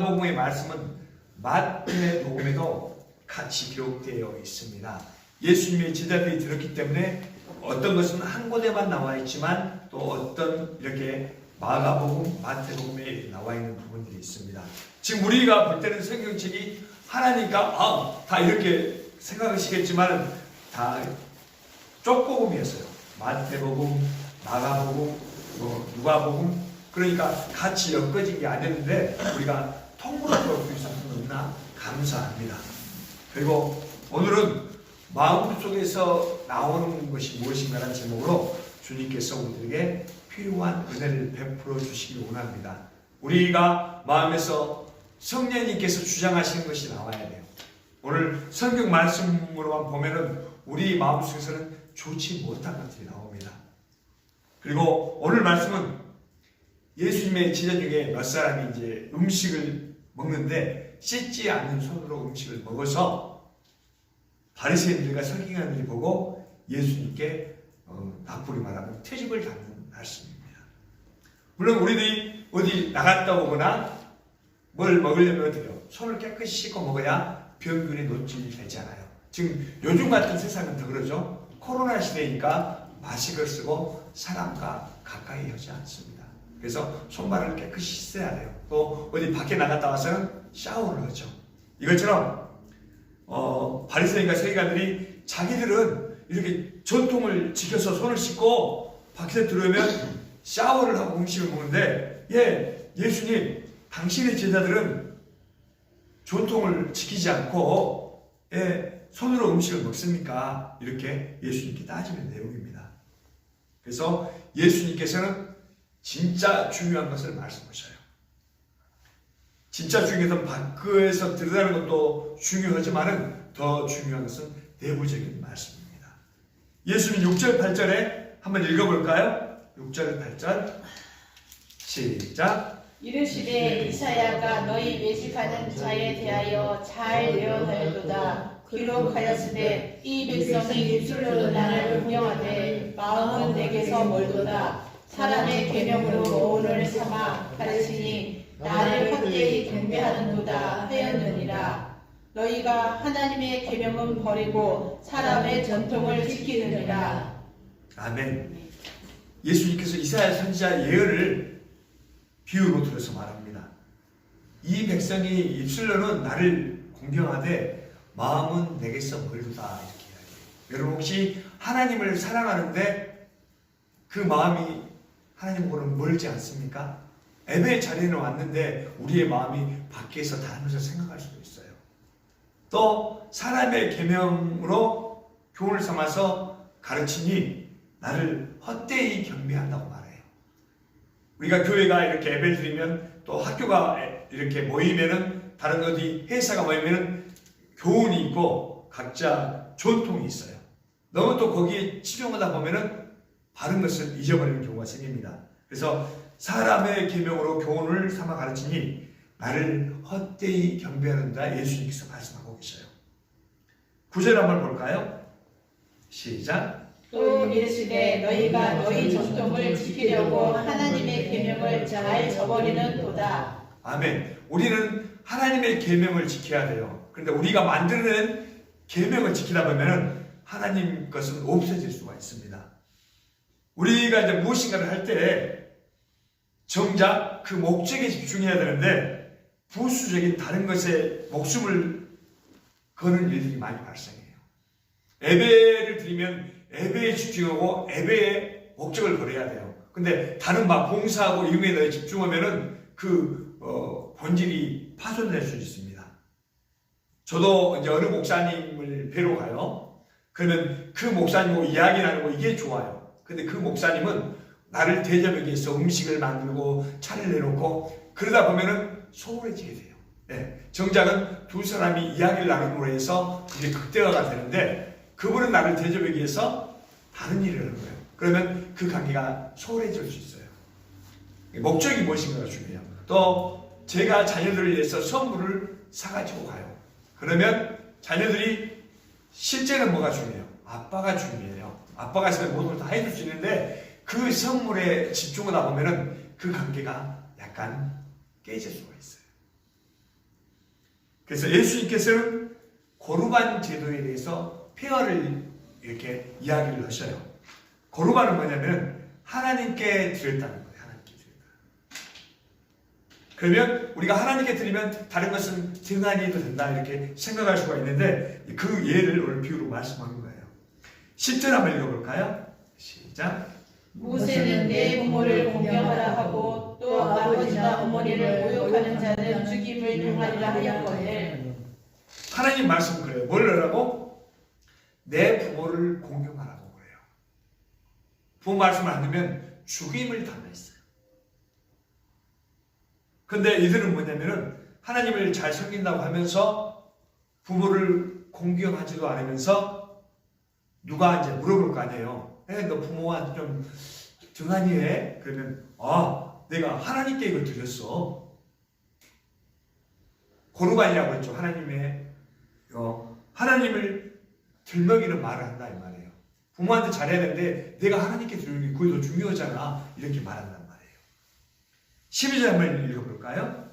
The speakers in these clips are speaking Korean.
복음의 말씀은 마태복음에도 같이 기록되어 있습니다. 예수님의 제자들이 들었기 때문에 어떤 것은 한 곳에만 나와 있지만 또 어떤 이렇게 마가복음, 마태복음에 나와 있는 부분들이 있습니다. 지금 우리가 볼 때는 성경책이 하나니까 다 이렇게 생각하시겠지만 다 쪽복음이었어요. 마태복음, 마가복음, 누가복음, 그러니까 같이 엮어진 게 아니었는데 우리가 통으로 볼 수 있어서 너무나 감사합니다. 그리고 오늘은 마음속에서 나오는 것이 무엇인가라는 제목으로 주님께서 우리에게 필요한 은혜를 베풀어 주시기 원합니다. 우리가 마음에서 성령님께서 주장하시는 것이 나와야 돼요. 오늘 성경 말씀으로만 보면은 우리 마음속에서는 좋지 못한 것들이 나옵니다. 그리고 오늘 말씀은 예수님의 제자 중에 몇 사람이 이제 음식을 먹는데 씻지 않는 손으로 음식을 먹어서 바리새인들과 서기관들이 보고 예수님께 나쁘게 말하면 트집을 잡는 말씀입니다. 물론 우리들이 어디 나갔다 오거나 뭘 먹으려면 어때요? 손을 깨끗이 씻고 먹어야 병균이 노출되잖아요. 지금 요즘 같은 세상은 더 그러죠. 코로나 시대니까 마스크를 쓰고 사람과 가까이 하지 않습니다. 그래서 손발을 깨끗이 씻어야 돼요. 또 어디 밖에 나갔다 와서는 샤워를 하죠. 이것처럼 바리새인과 서기관들이 자기들은 이렇게 전통을 지켜서 손을 씻고 밖에서 들어오면 샤워를 하고 음식을 먹는데 예수님, 당신의 제자들은 전통을 지키지 않고 손으로 음식을 먹습니까? 이렇게 예수님께 따지는 내용입니다. 그래서 예수님께서는 진짜 중요한 것을 말씀하셔요. 진짜 중요한 것은 밖에서 들여다보는 것도 중요하지만 더 중요한 것은 내부적인 말씀입니다. 예수님 6절 8절에 한번 읽어볼까요? 6절 8절 시작. 이르시되 이사야가 너희 외식하는 자에 대하여 잘 예언하였도다. 기록하였으되 이 백성이 입술로 나를 공경하되 마음은 내게서 멀도다. 사람의 계명으로 오온을 삼아 가르치니 나를 헛되이 경배하는도다 하였느니라. 너희가 하나님의 계명은 버리고 사람의 전통을 지키느니라. 아멘. 예수님께서 이사야 선지자 예언을 비유로 들어서 말합니다. 이 백성이 입술로는 나를 공경하되 마음은 내게서 멀도다 이렇게 이야기해요. 여러분 혹시 하나님을 사랑하는데 그 마음이 하나님과는 멀지 않습니까? 예배 자리에는 왔는데 우리의 마음이 밖에서 다른 것을 생각할 수도 있어요. 또 사람의 계명으로 교훈을 삼아서 가르치니 나를 헛되이 경배한다고 말해요. 우리가 교회가 이렇게 예배를 드리면 또 학교가 이렇게 모이면은 다른 어디 회사가 모이면은 교훈이 있고 각자 전통이 있어요. 너무 또 거기에 치중하다 보면은 바른 것을 잊어버리는 경우가 생깁니다. 그래서 사람의 계명으로 교훈을 삼아 가르치니 나를 헛되이 경배하는다 예수님께서 말씀하고 계셔요. 9절 한번 볼까요? 시작. 또 이르시되 너희가 너희 전통을 지키려고 하나님의 계명을 잘 저버리는 도다. 아멘. 우리는 하나님의 계명을 지켜야 돼요. 그런데 우리가 만들어낸 계명을 지키다 보면 하나님 것은 없어질 수가 있습니다. 우리가 이제 무엇인가를 할 때 정작 그 목적에 집중해야 되는데 부수적인 다른 것에 목숨을 거는 일들이 많이 발생해요. 예배를 드리면 예배에 집중하고 예배의 목적을 걸어야 돼요. 근데 다른 막 봉사하고 이런 거에 집중하면은 그 본질이 파손될 수 있습니다. 저도 이제 어느 목사님을 뵈러 가요. 그러면 그 목사님하고 이야기 나누고 이게 좋아요. 근데 그 목사님은 나를 대접하기 위해서 음식을 만들고 차를 내놓고 그러다 보면은 소홀해지게 돼요. 정작은 두 사람이 이야기를 나눔으로 해서 이게 극대화가 되는데 그분은 나를 대접하기 위해서 다른 일을 하는 거예요. 그러면 그 관계가 소홀해질 수 있어요. 목적이 무엇인가가 중요해요. 또 제가 자녀들을 위해서 선물을 사가지고 가요. 그러면 자녀들이 실제는 뭐가 중요해요? 아빠가 중요해요. 아빠가 있으면 모든 걸 다 해줄 수 있는데 그 선물에 집중하다 보면은 그 관계가 약간 깨질 수가 있어요. 그래서 예수님께서는 고르반 제도에 대해서 폐허를 이렇게 이야기를 하셔요. 고르반은 뭐냐면 하나님께 드렸다는 거예요. 하나님께 드렸다. 그러면 우리가 하나님께 드리면 다른 것은 등한히 해도 된다 이렇게 생각할 수가 있는데 그 예를 오늘 비유로 말씀하는 거예요. 10절 한번 읽어볼까요? 시작. 모세는 내 부모를 공경하라 하고 또 아버지나 어머니를 모욕하는 자는 죽임을 당하리라 하였거늘. 하나님 말씀은 그래요. 뭘 하라고? 내 부모를 공경하라고 그래요. 부모 말씀을 안 듣면 죽임을 당했어요. 근데 이들은 뭐냐면은 하나님을 잘 섬긴다고 하면서 부모를 공경하지도 않으면서 누가 이제 물어볼 거 아니에요. 너 부모한테 좀 등한히 해? 그러면 내가 하나님께 이걸 드렸어. 고르반이라고 했죠. 하나님을 들먹이는 말을 한다 이 말이에요. 부모한테 잘해야 되는데 내가 하나님께 드리는 게 그게 더 중요하잖아. 이렇게 말한단 말이에요. 12절 한번 읽어볼까요?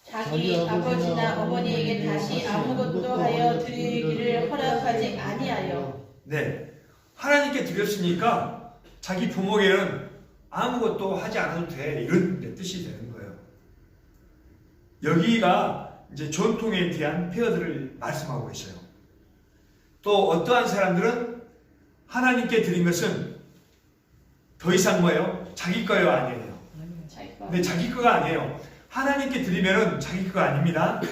자기 아버지나 어머니에게 다시 아무것도 하여 드리기를 허락하지 아니하여. 네, 하나님께 드렸으니까 자기 부모에게는 아무것도 하지 않아도 돼 이런 뜻이 되는 거예요. 여기가 이제 전통에 대한 폐허들을 말씀하고 있어요. 또 어떠한 사람들은 하나님께 드린 것은 더 이상 뭐예요? 자기 거요 아니에요. 근데 자기 거가 아니에요. 하나님께 드리면은 자기 거가 아닙니다.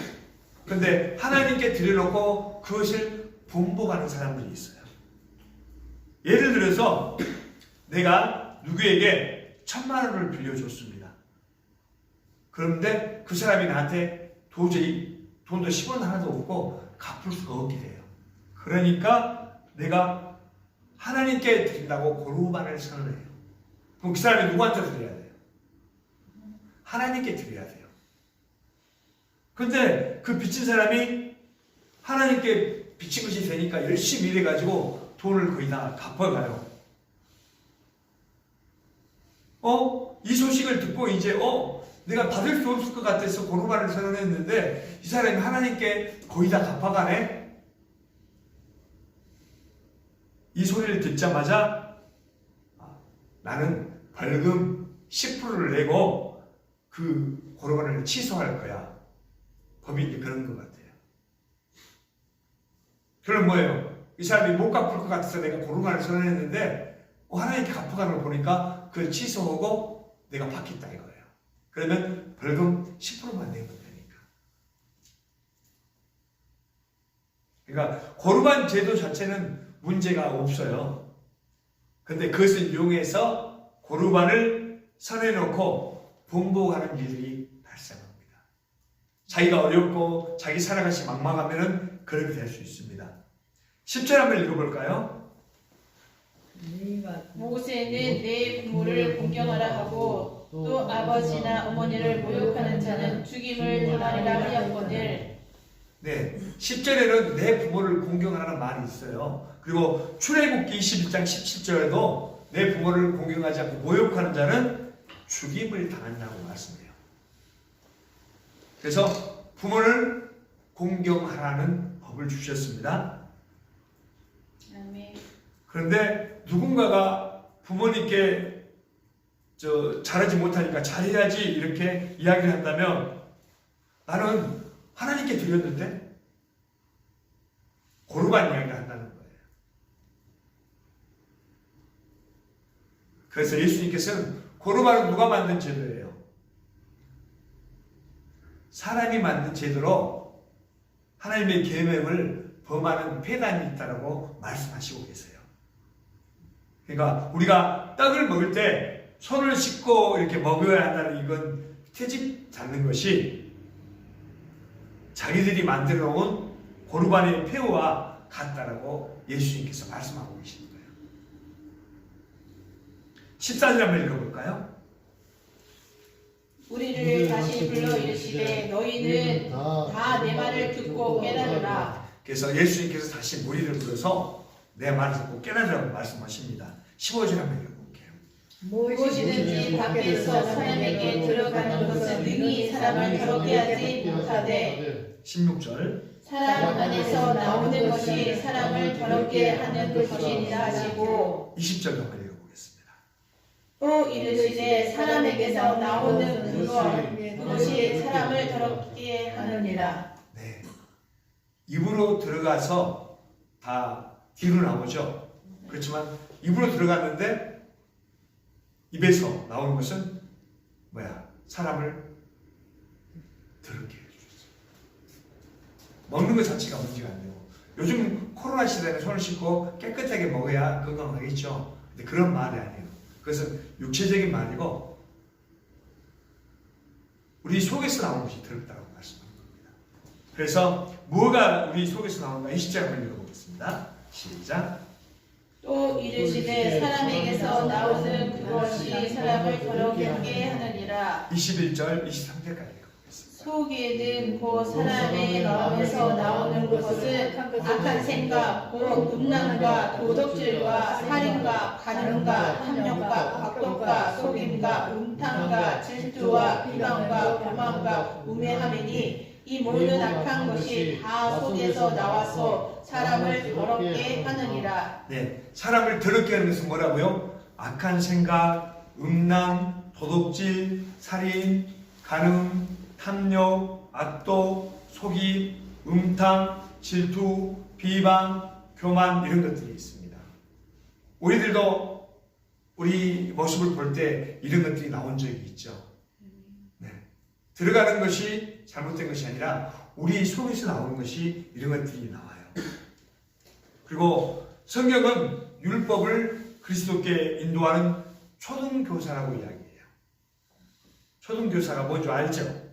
근데 하나님께 드려놓고 그것을 본보가는 사람들이 있어요. 예를 들어서 내가 누구에게 1,000,000원을 빌려줬습니다. 그런데 그 사람이 나한테 도저히 돈도 10원 하나도 없고 갚을 수가 없게 돼요. 그러니까 내가 하나님께 드린다고 고르반을 선언해요. 그럼 그 사람이 누구한테 드려야 돼요? 하나님께 드려야 돼요. 근데 그 빚진 사람이 하나님께 빚진 것이 되니까 열심히 일해가지고 돈을 거의 다 갚아가요. 이 소식을 듣고 이제 내가 받을 수 없을 것 같아서 고르반을 선언했는데 이 사람이 하나님께 거의 다 갚아가네? 이 소리를 듣자마자 나는 벌금 10%를 내고 그 고르반을 취소할 거야. 법이 이제 그런 것 같아요. 그럼 뭐예요? 이 사람이 못 갚을 것 같아서 내가 고르반을 선언했는데 하나님께 갚아가는 걸 보니까 그걸 취소하고 내가 받겠다 이거예요. 그러면 벌금 10%만 내면 되니까. 그러니까 고르반 제도 자체는 문제가 없어요. 근데 그것을 이용해서 고르반을 선해놓고 번복하는 일들이 발생합니다. 자기가 어렵고 자기 살아가시 막막하면은 그렇게 될 수 있습니다. 10절 한번 읽어볼까요? 모세는 내 부모를 공경하라 하고 또 아버지나 어머니를 모욕하는 자는 죽임을 당하리라 하였거늘. 네, 10절에는 내 부모를 공경하라는 말이 있어요. 그리고 출애굽기 21장 17절에도 내 부모를 공경하지 않고 모욕하는 자는 죽임을 당한다고 말씀해요. 그래서 부모를 공경하라는 법을 주셨습니다. 아멘. 그런데 누군가가 부모님께 잘하지 못하니까 잘해야지 이렇게 이야기를 한다면 나는 하나님께 드렸는데 고르반 이야기를 한다는 거예요. 그래서 예수님께서는 고르반은 누가 만든 제도예요? 사람이 만든 제도로 하나님의 계명을 범하는 폐단이 있다고 말씀하시고 계세요. 그러니까 우리가 떡을 먹을 때 손을 씻고 이렇게 먹어야 한다는 이건 트집 잡는 것이 자기들이 만들어 놓은 고르반의 폐허와 같다라고 예수님께서 말씀하고 계시는 거예요. 14절 한번 읽어볼까요? 우리를 다시 불러 이르시되 너희는 다 내 말을 듣고 깨달으라. 그래서 예수님께서 다시 무리를 불러서 내 말을 듣고 깨달으라고 말씀하십니다. 15절 한번 읽어볼게요. 무엇이든지 밖에서 사람에게 들어가는 것은 능히 사람을 더럽게 하지 못하되 16절 사람 안에서 나오는 것이 사람을 더럽게 하는 것이니라 하시고 20절 한번 읽어보겠습니다. 또 이르시되 사람에게서 나오는 그것이 사람을 더럽게 하느니라. 네, 입으로 들어가서 다 뒤로 나오죠. 그렇지만 입으로 들어갔는데 입에서 나오는 것은 뭐야? 사람을 더럽게 해주셨어요. 먹는 것 자체가 문제가 안 되고, 요즘 코로나 시대에 손을 씻고 깨끗하게 먹어야 건강하겠죠. 근데 그런 말이 아니에요. 그것은 육체적인 말이고 우리 속에서 나오는 것이 더럽다고 말씀하는 겁니다. 그래서 뭐가 우리 속에서 나오는가 20절 한번 읽어보겠습니다. 시작. 또 이르시되 사람에게서 나오는 그것이 사람을 더럽게 하느니라. 21절 23절까지 읽어보겠습니다. 속에는 그 사람의 마음에서 나오는 것은 악한 생각, 곧 음란과 도덕질과 살인과 간음과 탐욕과 박독과 속임과 음탕과 질투와 비방과 교만과 우매함이니 이 모든 악한 것이 다 속에서 나와서 사람을 더럽게 하느니라. 네, 사람을 더럽게 하는 것은 뭐라고요? 악한 생각, 음란, 도덕질, 살인, 간음, 탐욕, 악독, 속임, 음탕, 질투, 비방, 교만 이런 것들이 있습니다. 우리들도 우리 모습을 볼 때 이런 것들이 나온 적이 있죠. 네, 들어가는 것이 잘못된 것이 아니라 우리 속에서 나오는 것이 이런 것들이 나와요. 그리고 성경은 율법을 그리스도께 인도하는 초등교사라고 이야기해요. 초등교사가 뭔지 알죠?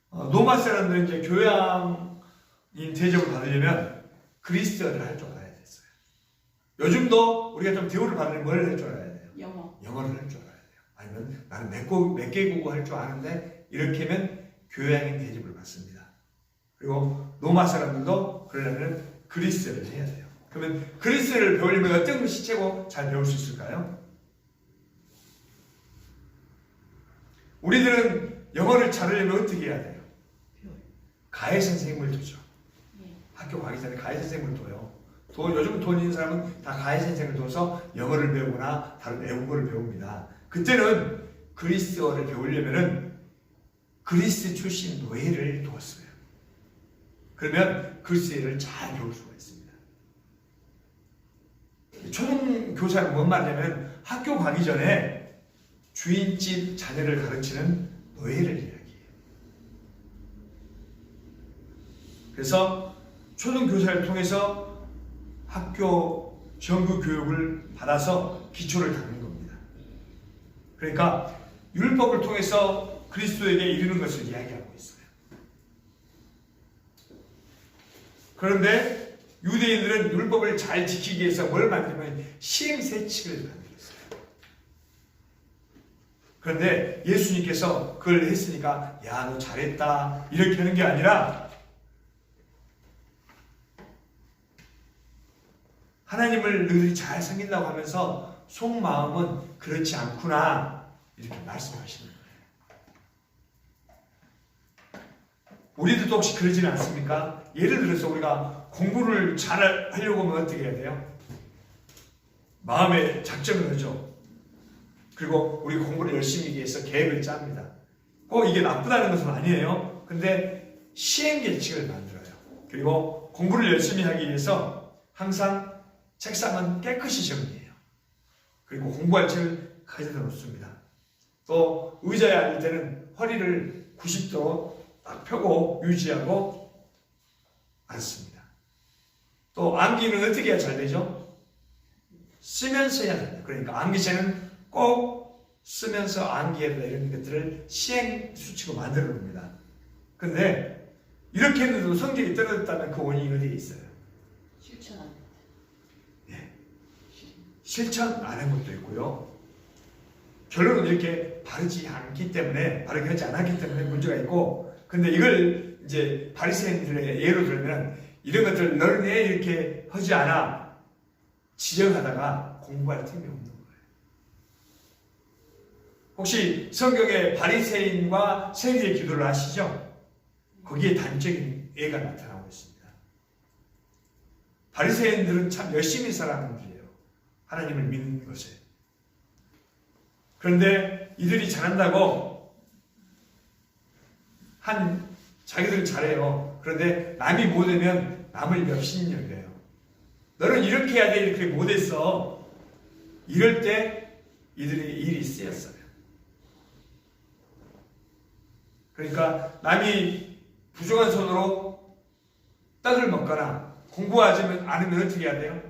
로마 사람들은 이제 교양인 대접을 받으려면 그리스어를 할 줄 알아야 됐어요. 요즘도 우리가 좀 대우를 받으려면 뭘 할 줄 알아야 돼요? 영어를 할 줄 알아야 돼요. 아니면 나는 몇 개국어 할 줄 아는데 이렇게 하면 교양인 대접을 받습니다. 그리고 로마 사람들도 그러려면 그리스어를 해야 돼요. 그러면 그리스어를 배우려면 어떤 것이 최고 잘 배울 수 있을까요? 우리들은 영어를 잘하려면 어떻게 해야 돼요? 가해 선생님을 두죠. 학교 가기 전에 가해 선생님을 둬요. 요즘 돈 있는 사람은 다 가해 선생님을 둬서 영어를 배우거나 다른 외국어를 배웁니다. 그때는 그리스어를 배우려면은 그리스 출신 노예를 두었어요. 그러면 그리스어를 잘 배울 수가 있습니다. 초등교사는 뭔 말이냐면 학교 가기 전에 주인집 자녀를 가르치는 노예를 이야기해요. 그래서 초등교사를 통해서 학교 정규 교육을 받아서 기초를 닦는 겁니다. 그러니까 율법을 통해서 그리스도에게 이르는 것을 이야기하고 있어요. 그런데 유대인들은 율법을 잘 지키기 위해서 뭘 만들면 시행세칙을 만들었어요. 그런데 예수님께서 그걸 했으니까 야, 너 잘했다 이렇게 하는 게 아니라 하나님을 너희들이 잘 섬긴다고 하면서 속마음은 그렇지 않구나 이렇게 말씀하시는 거예요. 우리들도 혹시 그러지는 않습니까? 예를 들어서 우리가 공부를 잘 하려고 하면 어떻게 해야 돼요? 마음에 작정을 하죠. 그리고 우리 공부를 열심히 하기 위해서 계획을 짭니다. 꼭 이게 나쁘다는 것은 아니에요. 근데 시행 계획을 만들어요. 그리고 공부를 열심히 하기 위해서 항상 책상은 깨끗이 정리해요. 그리고 공부할 책을 가져다 놓습니다. 또 의자에 앉을 때는 허리를 90도 딱 펴고 유지하고 앉습니다. 또 암기는 어떻게 해야 잘 되죠? 쓰면서 해야 됩니다. 그러니까 암기책은 꼭 쓰면서 암기해야 된다 이런 것들을 시행 수칙으로 만들어 놓습니다. 그런데 이렇게 했는데도 성적이 떨어졌다면 그 원인이 어디에 있어요? 실천 안 했다. 네. 실천 안 한 것도 있고요. 결론은 이렇게 바르지 않기 때문에, 바르게 하지 않았기 때문에 문제가 있고, 근데 이걸 이제 바리새인들의 예로 들면 이런 것들을 너는 왜 이렇게 하지 않아? 지적하다가 공부할 틈이 없는 거예요. 혹시 성경에 바리새인과 세리의 기도를 아시죠? 거기에 단적인 예가 나타나고 있습니다. 바리새인들은 참 열심히 살아가는 분들이에요. 하나님을 믿는 것에. 그런데 이들이 잘한다고 자기들은 잘해요. 그런데 남이 못하면 남을 멸시여겨요. 너는 이렇게 해야 돼. 이렇게 못했어. 이럴 때 이들의 일이 쓰였어요. 그러니까 남이 부족한 손으로 떡을 먹거나 공부하지 않으면 어떻게 해야 돼요?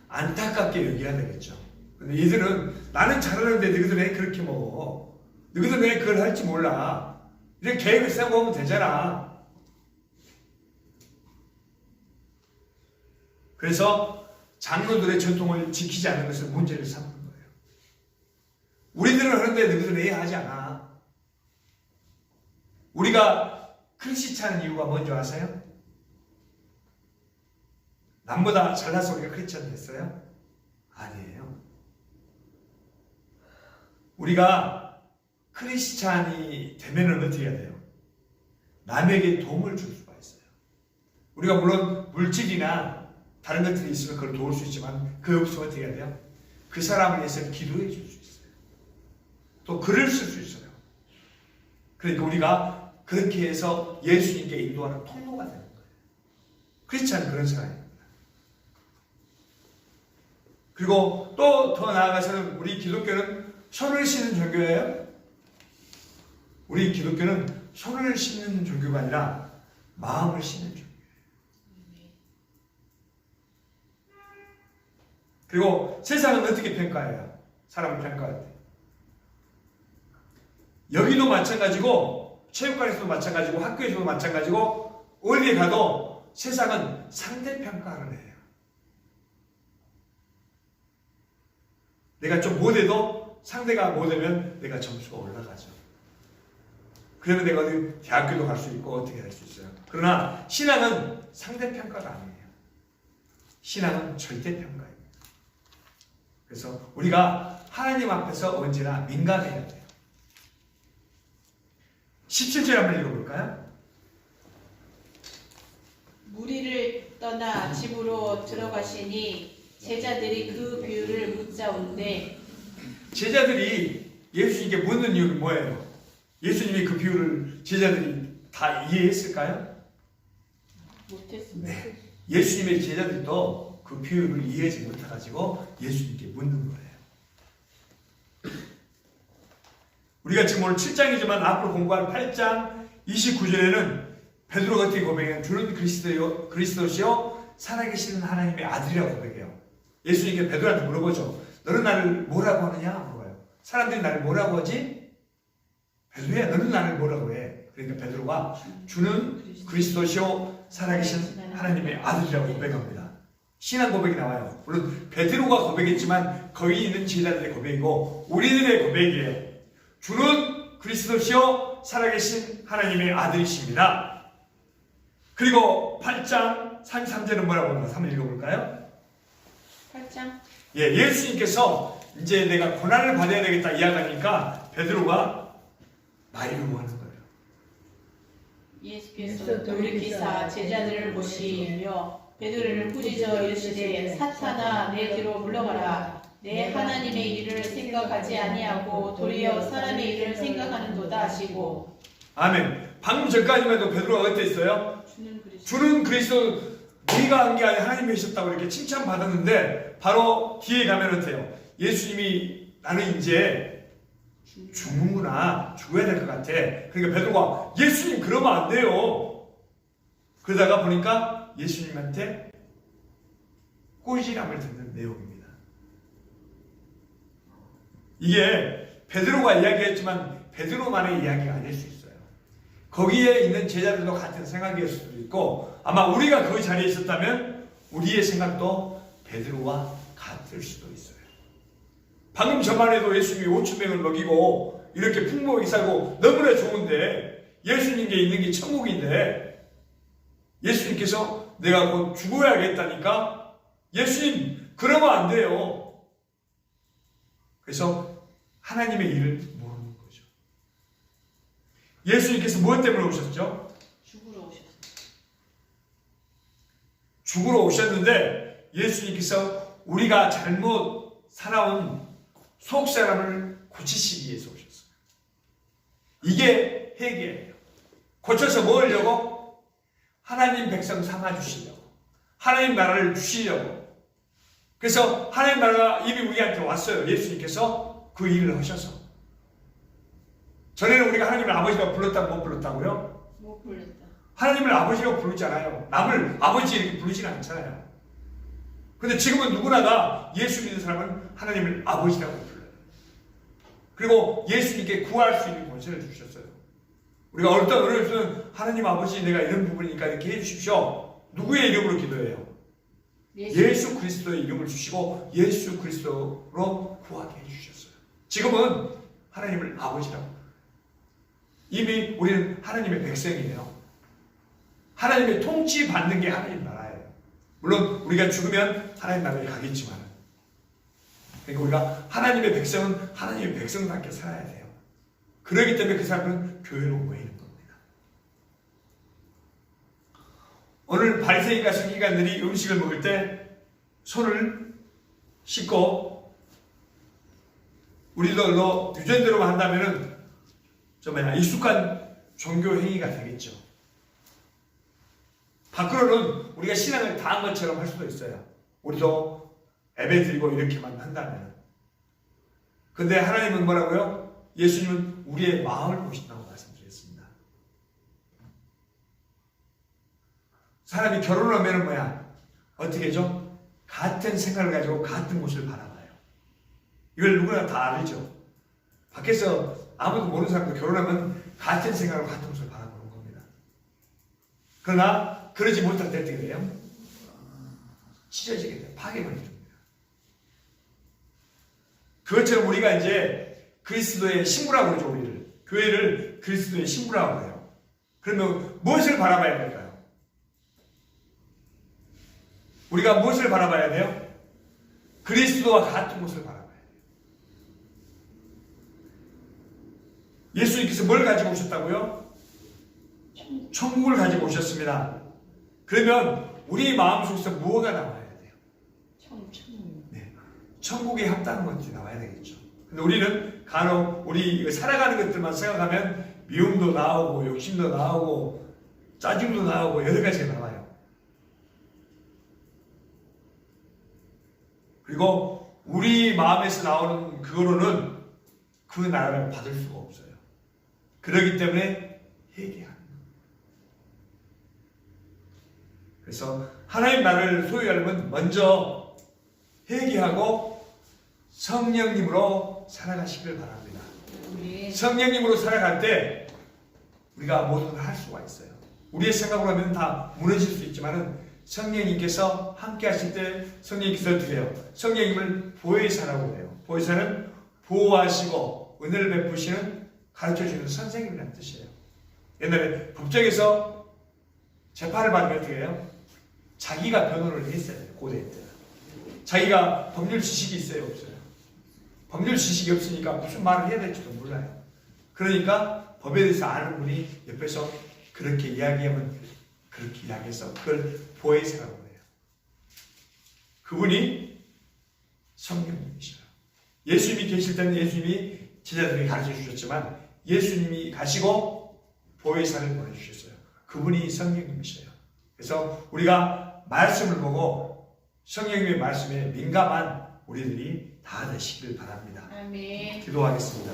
안타깝게 여겨야 되겠죠. 근데 이들은 나는 잘하는데 너희들 왜 그렇게 먹어? 너희들 왜 그걸 할지 몰라? 이렇게 계획을 세우고 오면 되잖아. 그래서 장로들의 전통을 지키지 않는 것을 문제를 삼는 거예요. 우리들은 하는데 너희들은 왜 하지 않아? 우리가 크리스찬 이유가 뭔지 아세요? 남보다 잘나서 우리가 크리스찬 됐어요? 아니에요. 우리가 크리스찬이 되면은 어떻게 해야 돼요? 남에게 도움을 줄 수가 있어요. 우리가 물론 물질이나 다른 것들이 있으면 그걸 도울 수 있지만 그 없으면 어떻게 해야 돼요? 그 사람을 위해서 기도해 줄 수 있어요. 또 글을 쓸 수 있어요. 그러니까 우리가 그렇게 해서 예수님께 인도하는 통로가 되는 거예요. 크리스찬은 그런 사람입니다. 그리고 또 더 나아가서는 우리 기독교는 손을 씻는 종교예요. 우리 기독교는 손을 씻는 종교가 아니라 마음을 씻는 종교예요. 그리고 세상은 어떻게 평가해요? 사람을 평가할 때. 여기도 마찬가지고 체육관에서도 마찬가지고 학교에서도 마찬가지고 어디에 가도 세상은 상대평가를 해요. 내가 좀 못해도 상대가 못하면 내가 점수가 올라가죠. 그러면 내가 어디 대학교도 갈 수 있고 어떻게 할 수 있어요. 그러나 신앙은 상대평가가 아니에요. 신앙은 절대평가예요. 그래서 우리가 하나님 앞에서 언제나 민감해야 돼요. 17절 한번 읽어볼까요? 무리를 떠나 집으로 들어가시니 제자들이 그 비유를 묻자온데 제자들이 예수님께 묻는 이유는 뭐예요? 예수님이 그 비유를 제자들이 다 이해했을까요? 못했습니다. 네. 예수님의 제자들도 그 비유를 이해하지 못해가지고 예수님께 묻는 거예요. 우리가 지금 오늘 7장이지만 앞으로 공부할 8장 29절에는 베드로가 어떻게 고백해요? 주는 그리스도시요 살아계시는 하나님의 아들이라고 고백해요. 예수님께 베드로한테 물어보죠. 너는 나를 뭐라고 하느냐? 물어봐요. 사람들이 나를 뭐라고 하지? 베드로야, 너는 나를 뭐라고 해? 그러니까 베드로가 주는 그리스도시요 살아계신 하나님의 아들이라고 고백합니다. 신앙 고백이 나와요. 물론 베드로가 고백했지만 거기 있는 제자들의 고백이고 우리들의 고백이에요. 주는 그리스도시요 살아계신 하나님의 아들이십니다. 그리고 8장 33절은 뭐라고 하나 한번 읽어볼까요? 8장 예수님께서 이제 내가 고난을 받아야 되겠다 이야기하니까 베드로가 말이라고 하는 거예요. 예수께서 돌이키사 제자들을 보시며 베드로를 꾸짖어 이르시되 사탄아 내 뒤로 물러가라. 내 하나님의 일을 생각하지 아니하고 도리어 사람의 일을 생각하는도다 하시고. 아멘. 방금 전까지만 해도 베드로가 어땠어요? 주는 그리스도 네가 한 게 아니라 하나님이 하셨다고 이렇게 칭찬받았는데 바로 뒤에 가면 어때요? 예수님이 나는 이제 죽는구나. 죽어야 될 것 같아. 그러니까 베드로가 예수님 그러면 안 돼요. 그러다가 보니까 예수님한테 꼬시람을 듣는 내용입니다. 이게 베드로가 이야기했지만 베드로만의 이야기가 아닐 수 있어요. 거기에 있는 제자들도 같은 생각일 수도 있고 아마 우리가 그 자리에 있었다면 우리의 생각도 베드로와 같을 수도 있어요. 방금 전만 해도 예수님이 5,000명을 먹이고 이렇게 풍부하게 살고 너무나 좋은데 예수님께 있는 게 천국인데 예수님께서 내가 곧 죽어야겠다니까 예수님 그러면 안 돼요. 그래서 하나님의 일을 모르는 거죠. 예수님께서 무엇 때문에 오셨죠? 죽으러 오셨어요. 죽으러 오셨는데 예수님께서 우리가 잘못 살아온 속사람을 고치시기 위해서 오셨어요. 이게 회개예요. 고쳐서 뭐 하려고? 하나님 백성 삼아주시려고. 하나님 나라를 주시려고. 그래서 하나님 나라가 이미 우리한테 왔어요. 예수님께서 그 일을 하셔서. 전에는 우리가 하나님을 아버지가 불렀다고 못 불렀다고요? 못 불렀다. 하나님을 아버지라고 부르잖아요. 남을 아버지 이렇게 부르지는 않잖아요. 근데 지금은 누구나 다 예수 믿는 사람은 하나님을 아버지라고 불러요. 그리고 예수님께 구할 수 있는 권세를 주셨어요. 우리가 어떤 어려움에서는 하나님 아버지 내가 이런 부분이니까 이렇게 해주십시오. 누구의 이름으로 기도해요? 예수 그리스도의 이름을 주시고 예수 그리스도로 구하게 해주셨어요. 지금은 하나님을 아버지라고. 이미 우리는 하나님의 백성이에요. 하나님의 통치 받는 게 하나님 나라예요. 물론 우리가 죽으면 하나님 나라에 가겠지만, 그러니까 우리가 하나님의 백성은 하나님의 백성답게 살아야 돼요. 그렇기 때문에 그 사람은 교회로 모이는 겁니다. 오늘 바리새인과 서기관들이 음식을 먹을 때 손을 씻고 우리들로 유전대로만 한다면은 익숙한 종교 행위가 되겠죠. 밖으로는 우리가 신앙을 다한 것처럼 할 수도 있어요. 우리도 예배 드리고 이렇게만 한다면. 근데 하나님은 뭐라고요? 예수님은 우리의 마음을 보신다고 말씀드렸습니다. 사람이 결혼을 하면 뭐야? 어떻게 하죠? 같은 생각을 가지고 같은 곳을 바라봐요. 이걸 누구나 다 알죠. 밖에서 아무도 모르는 사람도 결혼하면 같은 생각으로 같은 곳을 바라보는 겁니다. 그러나 그러지 못할 때 어떻게 돼요? 찢어지게 돼요. 파괴가 됩니다. 그것처럼 우리가 이제 그리스도의 신부라고 그러죠. 우리를. 교회를 그리스도의 신부라고 해요. 그러면 무엇을 바라봐야 될까요? 우리가 무엇을 바라봐야 돼요? 그리스도와 같은 것을 바라봐야 돼요. 예수님께서 뭘 가지고 오셨다고요? 천국을 가지고 오셨습니다. 그러면 우리 마음속에서 무엇가 나와야 돼요? 네, 천국에 합당한 것들이 나와야 되겠죠. 근데 우리는 간혹 우리 살아가는 것들만 생각하면 미움도 나오고 욕심도 나오고 짜증도 나오고 여러 가지가 나와요. 그리고 우리 마음에서 나오는 그거로는 그 나라를 받을 수가 없어요. 그렇기 때문에 회개하는 거예요. 그래서 하나님 나라를 소유하려면 먼저 회개하고 성령님으로 살아가시길 바랍니다. 성령님으로 살아갈 때 우리가 모든 걸 할 수가 있어요. 우리의 생각으로 하면 다 무너질 수 있지만 성령님께서 함께 하실 때 성령님께서 어떻게 해요? 성령님을 보혜사라고 해요. 보혜사는 보호하시고 은혜를 베푸시는 가르쳐주는 선생님이라는 뜻이에요. 옛날에 법정에서 재판을 받으면 어떻게 해요? 자기가 변호를 했어요. 고대 때. 자기가 법률 지식이 있어요? 없어요? 법률 지식이 없으니까 무슨 말을 해야 될지도 몰라요. 그러니까 법에 대해서 아는 분이 옆에서 그렇게 이야기하면 그렇게 이야기해서 그걸 보혜사라고 해요. 그분이 성령님이셔요. 예수님이 계실 때는 예수님이 제자들에게 가르쳐 주셨지만 예수님이 가시고 보혜사를 보내주셨어요. 그분이 성령님이셔요. 그래서 우리가 말씀을 보고 성령님의 말씀에 민감한 우리들이 다 되시길 바랍니다. 아멘. 기도하겠습니다.